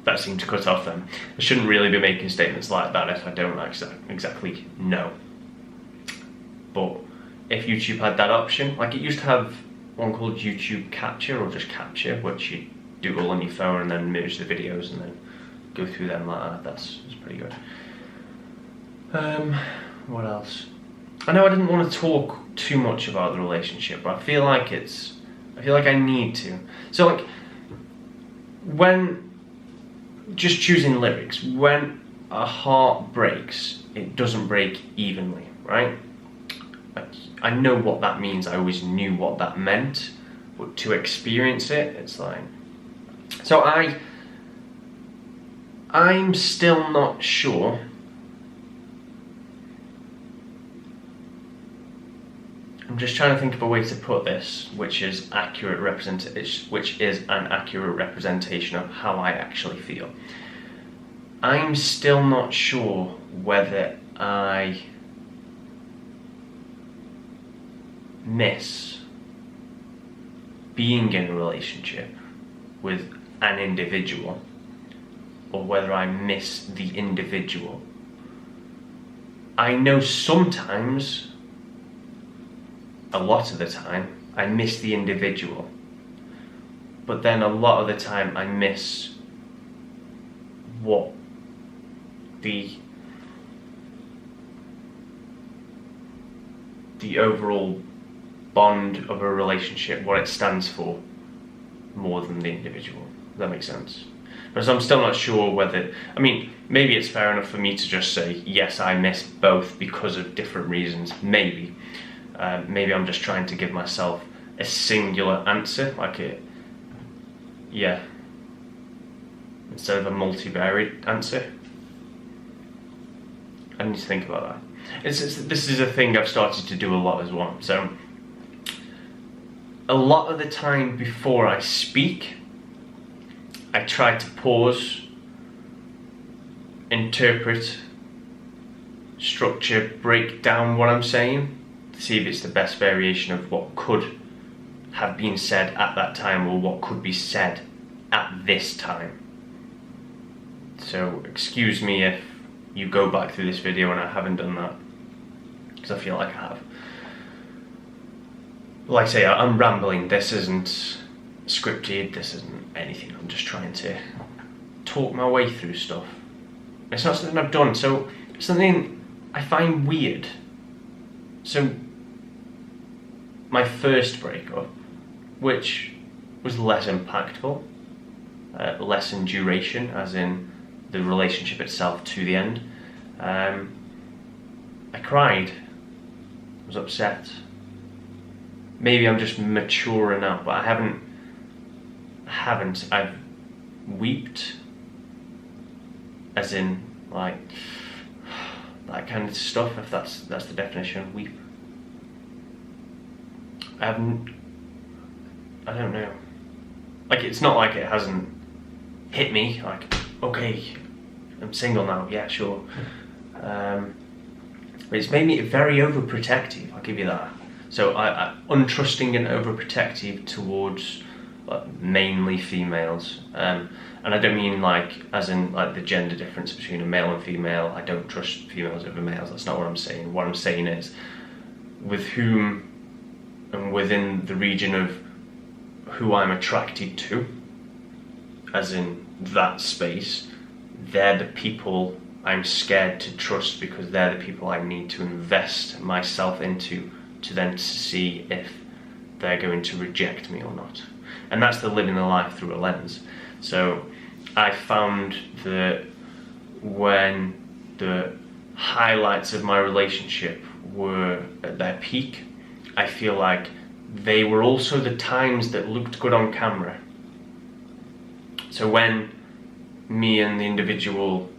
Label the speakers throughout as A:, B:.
A: that seem to cut off them. I shouldn't really be making statements like that if I don't exactly know. But if YouTube had that option, like it used to have one called YouTube Capture or just Capture, which you do all on your phone and then merge the videos and then go through them like that. That's pretty good. What else? I know I didn't want to talk too much about the relationship, but I feel like I need to. So like, when just choosing lyrics, when a heart breaks, it doesn't break evenly, right? I know what that means. I always knew what that meant, but to experience it, it's like. So I'm still not sure. I'm just trying to think of a way to put this, which is an accurate representation of how I actually feel. I'm still not sure whether I miss being in a relationship with an individual or whether I miss the individual. I know sometimes, a lot of the time, I miss the individual, but then a lot of the time I miss what the overall bond of a relationship, what it stands for, more than the individual. Does that make sense? Because I'm still not sure whether, I mean, maybe it's fair enough for me to just say, yes, I miss both because of different reasons, maybe. Maybe I'm just trying to give myself a singular answer, instead of a multivariate answer. I need to think about that. This is a thing I've started to do a lot as well. So, a lot of the time before I speak, I try to pause, interpret, structure, break down what I'm saying, to see if it's the best variation of what could have been said at that time or what could be said at this time. So excuse me if you go back through this video and I haven't done that, because I feel like I have. Like I say, I'm rambling. This isn't scripted, this isn't anything. I'm just trying to talk my way through stuff. It's not something I've done, so something I find weird. So, my first breakup, which was less impactful, less in duration, as in the relationship itself to the end, I cried, I was upset. Maybe I'm just mature now, but I've weeped, as in like that kind of stuff, if that's the definition of weep. I don't know. Like, it's not like it hasn't hit me, like, okay, I'm single now, yeah, sure. But it's made me very overprotective, I'll give you that. So I'm untrusting and overprotective towards mainly females. And I don't mean like, as in like the gender difference between a male and female. I don't trust females over males, that's not what I'm saying. What I'm saying is, with whom and within the region of who I'm attracted to, as in that space, they're the people I'm scared to trust, because they're the people I need to invest myself into to then see if they're going to reject me or not. And that's the living the life through a lens. So I found that when the highlights of my relationship were at their peak, I feel like they were also the times that looked good on camera. So when me and the individual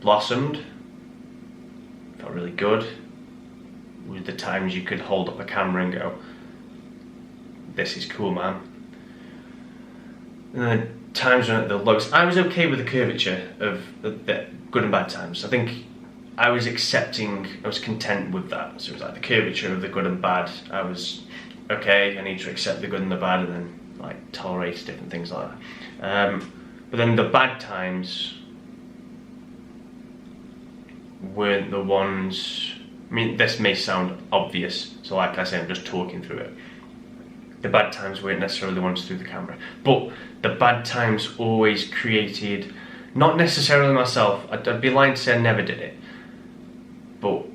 A: blossomed, felt really good. With the times you could hold up a camera and go, this is cool, man. And then the times when at the lowest, I was okay with the curvature of the good and bad times. I think I was content with that. So it was like the curvature of the good and bad. I was, okay, I need to accept the good and the bad and then like tolerate different things like that. But then the bad times weren't the ones. I mean, this may sound obvious, so like I say, I'm just talking through it. The bad times weren't necessarily the ones through the camera, but the bad times always created, not necessarily myself, I'd be lying to say I never did it, but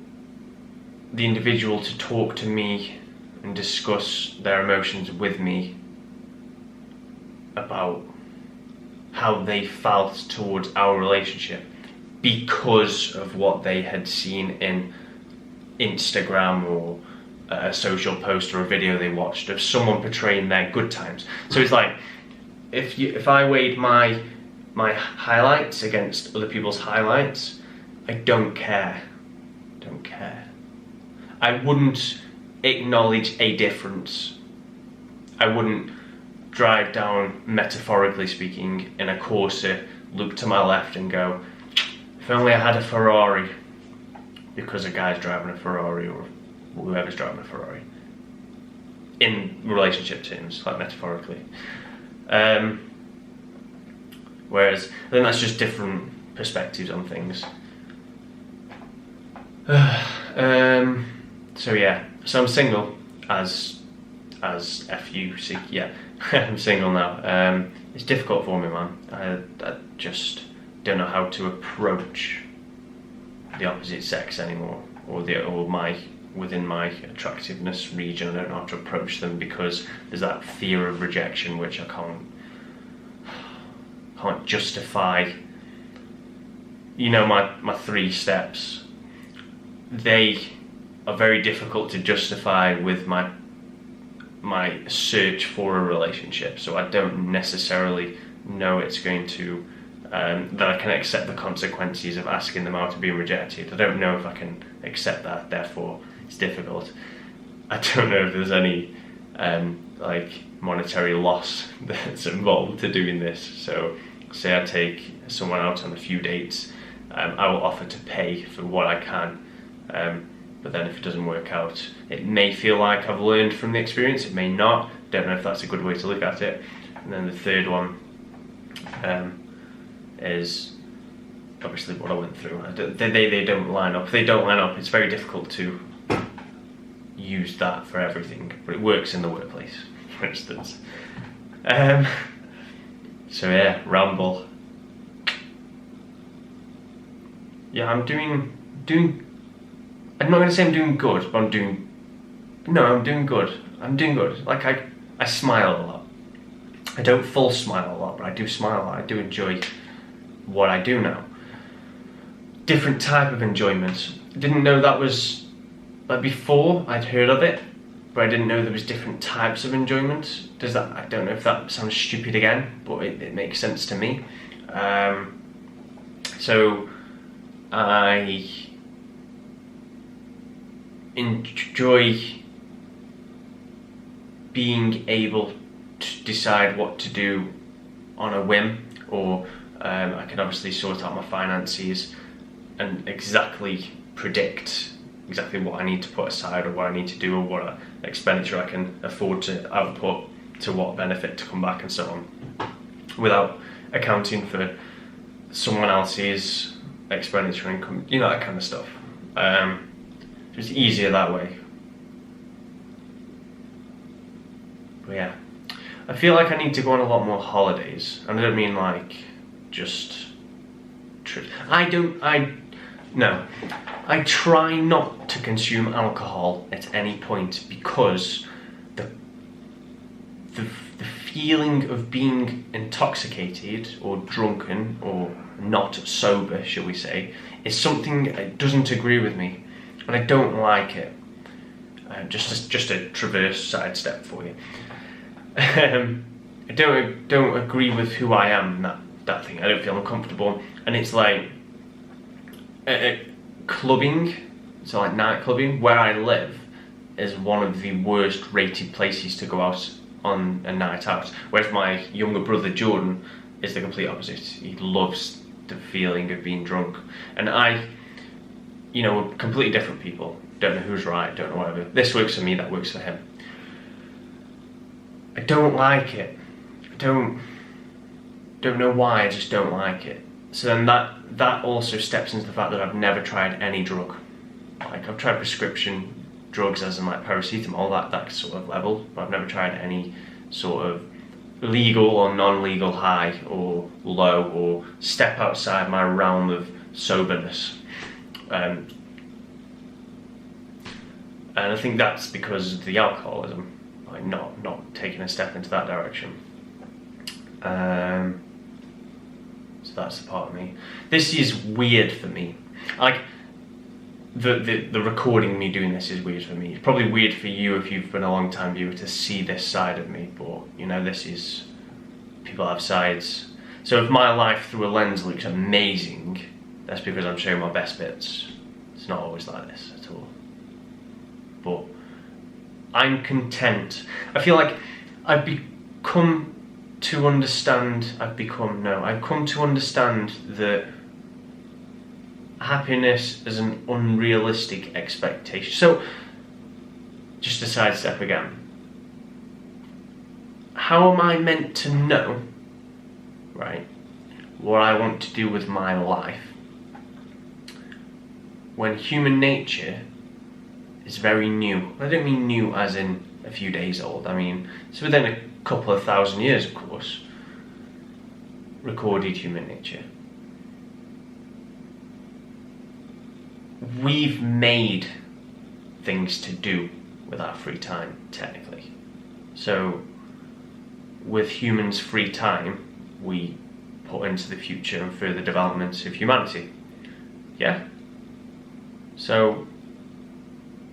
A: the individual to talk to me and discuss their emotions with me about how they felt towards our relationship because of what they had seen in Instagram or a social post or a video they watched of someone portraying their good times. So it's like, if I weighed my highlights against other people's highlights, I don't care. I wouldn't acknowledge a difference. I wouldn't drive down, metaphorically speaking, in a Corsa, look to my left and go, if only I had a Ferrari, because a guy's driving a Ferrari or whoever's driving a Ferrari. In relationship terms, like metaphorically. Whereas I think that's just different perspectives on things. So yeah, so I'm single as FUC, yeah. I'm single now. It's difficult for me, man. I just don't know how to approach the opposite sex anymore, or within my attractiveness region. I don't know how to approach them because there's that fear of rejection which I can't justify. You know, my 3 steps, they are very difficult to justify with my search for a relationship, so I don't necessarily know it's going to that I can accept the consequences of asking them out and being rejected. I don't know if I can accept that, therefore it's difficult. I don't know if there's any like monetary loss that's involved to doing this. So say I take someone out on a few dates, I will offer to pay for what I can, but then if it doesn't work out, it may feel like I've learned from the experience, it may not. Don't know if that's a good way to look at it. And then the third one is obviously what I went through. They don't line up. If they don't line up, it's very difficult to use that for everything, but it works in the workplace, for instance. So yeah, ramble. Yeah, I'm doing. I'm not going to say I'm doing good, but I'm doing good. I'm doing good. Like I smile a lot. I don't full smile a lot, but I do smile a lot. I do enjoy what I do now. Different type of enjoyment. Didn't know that was, like before I'd heard of it, but I didn't know there was different types of enjoyment. I don't know if that sounds stupid again, but it makes sense to me. So I enjoy being able to decide what to do on a whim, or I can obviously sort out my finances and exactly predict exactly what I need to put aside or what I need to do or what expenditure I can afford to output to what benefit to come back and so on, without accounting for someone else's expenditure income, you know, that kind of stuff. It's easier that way. But yeah, I feel like I need to go on a lot more holidays, and I don't mean like just trips. I try not to consume alcohol at any point because the feeling of being intoxicated or drunken or not sober, shall we say, is something that doesn't agree with me, and I don't like it. Just a traverse sidestep for you. I don't agree with who I am in that thing. I don't feel uncomfortable, and it's like clubbing, so like night clubbing, where I live is one of the worst rated places to go out on a night out, whereas my younger brother Jordan is the complete opposite. He loves the feeling of being drunk, and we're completely different people. Don't know who's right, don't know whatever. This works for me, that works for him. I don't like it. Don't know why, I just don't like it. So then that also steps into the fact that I've never tried any drug. Like, I've tried prescription drugs, as in like paracetamol, that sort of level, but I've never tried any sort of legal or non-legal high or low or step outside my realm of soberness. And I think that's because of the alcoholism, like not taking a step into that direction. So that's the part of me. This is weird for me. Like, the recording me doing this is weird for me. It's probably weird for you if you've been a long time viewer to see this side of me, but you know, this is, people have sides. So if my life through a lens looks amazing, that's because I'm showing my best bits. It's not always like this at all. But I'm content. I feel like I've come to understand that happiness is an unrealistic expectation. So, just to sidestep again, how am I meant to know, right, what I want to do with my life when human nature is very new? I don't mean new as in a few days old. I mean, it's within a couple of thousand years, of course, recorded human nature. We've made things to do with our free time, technically. So, with humans' free time, we put into the future and further developments of humanity. Yeah? So,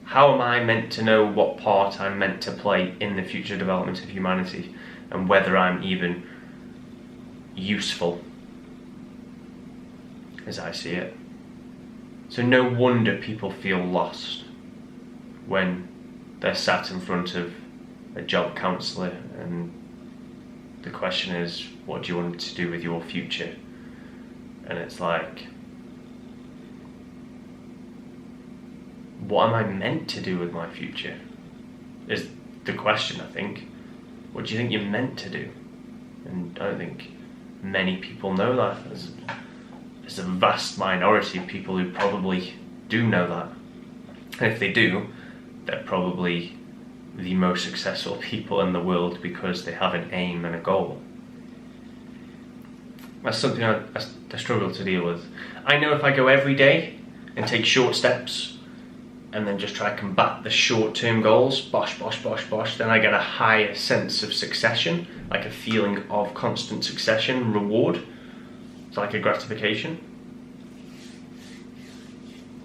A: how am I meant to know what part I'm meant to play in the future development of humanity and whether I'm even useful, as I see it? So no wonder people feel lost when they're sat in front of a job counsellor and the question is, what do you want to do with your future? And it's like, what am I meant to do with my future? Is the question, I think. What do you think you're meant to do? And I don't think many people know that. There's a vast minority of people who probably do know that. And if they do, they're probably the most successful people in the world because they have an aim and a goal. That's something I struggle to deal with. I know if I go every day and take short steps and then just try to combat the short-term goals, bosh, then I get a higher sense of succession, like a feeling of constant succession, reward. It's like a gratification.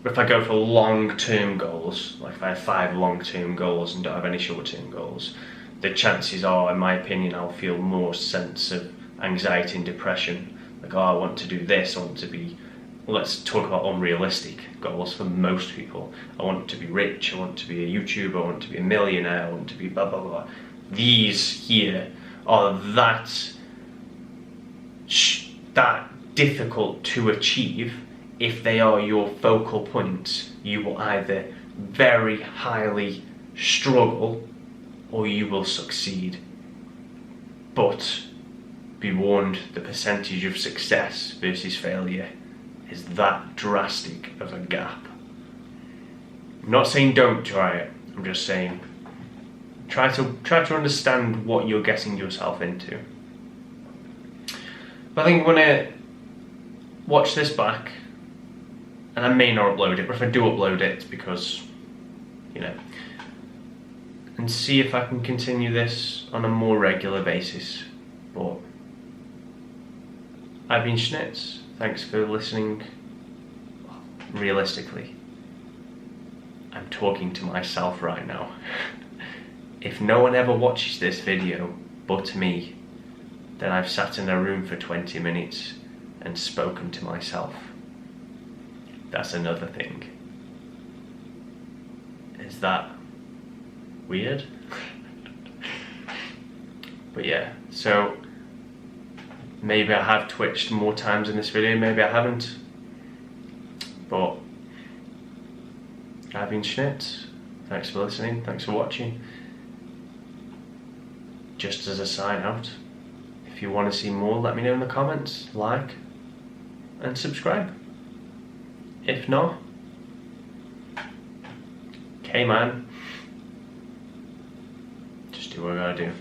A: But if I go for long-term goals, like if I have 5 long-term goals and don't have any short-term goals, the chances are, in my opinion, I'll feel more sense of anxiety and depression. Like, oh, I want to do this, I want to be, let's talk about unrealistic goals for most people. I want to be rich, I want to be a YouTuber, I want to be a millionaire, I want to be blah, blah, blah. These here are that difficult to achieve. If they are your focal points, you will either very highly struggle or you will succeed. But be warned, the percentage of success versus failure is that drastic of a gap. I'm not saying don't try it, I'm just saying try to understand what you're getting yourself into. But I think when I watch this back, and I may not upload it, but if I do upload it, it's because, you know, and see if I can continue this on a more regular basis. But I've been Schnitz. Thanks for listening. Realistically, I'm talking to myself right now. If no one ever watches this video but me, then I've sat in a room for 20 minutes and spoken to myself. That's another thing. Is that weird? But yeah, so maybe I have twitched more times in this video, maybe I haven't. But I've been Schnitz. Thanks for listening, thanks for watching. Just as a sign out, if you want to see more, let me know in the comments, like and subscribe. If not, okay man, just do what I gotta do.